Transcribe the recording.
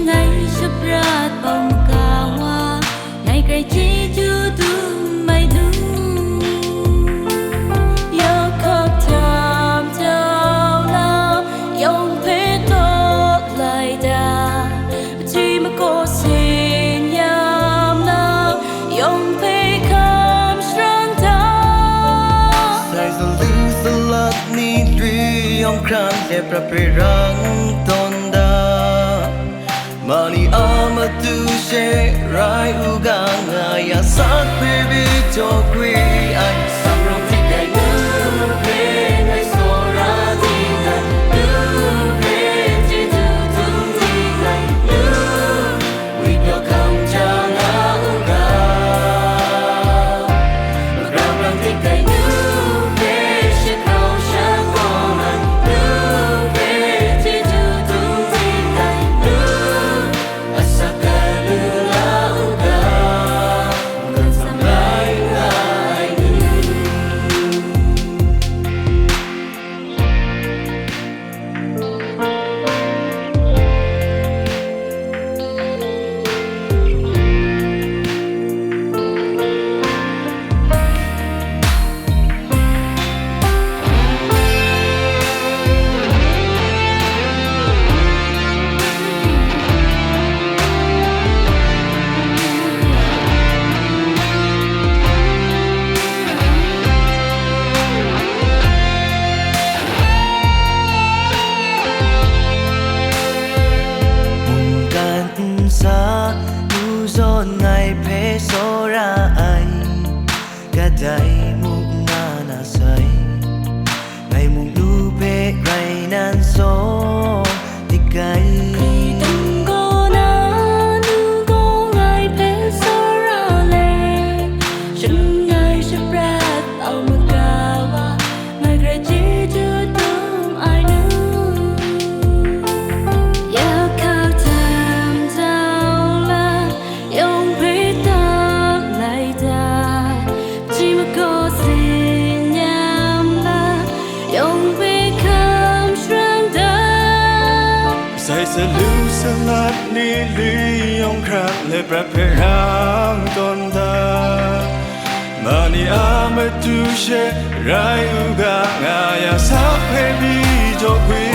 ngày sắp ra bóng cà hoa ngày cây chỉ chú tu mày đúng yêu khóc thầm đau nào yêu phê tốt lại đà chỉ mà có xin nhầm nào yêu phê khám sáng ta sai dần lưu salat ni tuy ông khan để preparang tonda Mani ama tu she rai uganga ya sak baby to kwi ai samrong ti kai nu pe nai so ra ti nai nu pe ti tu tu ti nai nu we go come cha na uga ram ram ti kai nu pe she kau sha ko nai nu pe ti tu tu ti nai nu sa nu zon ngai phe so ra ai ka dai muk na na sai ngai muk nu phe rai nan so ti kai đừng có na đừng có ngày bé sao ra lệ chân ngày sắp ra tao mơ cà va ngày ngày chỉ chưa từng ai nữa yêu khao thầm đau là yêu biết ta lại ta chỉ mà có xin nhầm là yêu biết khám sáng ta sai sa lưu salat ni li ông khan le preparang tonda mani ama tu she rai uga nga ya sa baby to kwi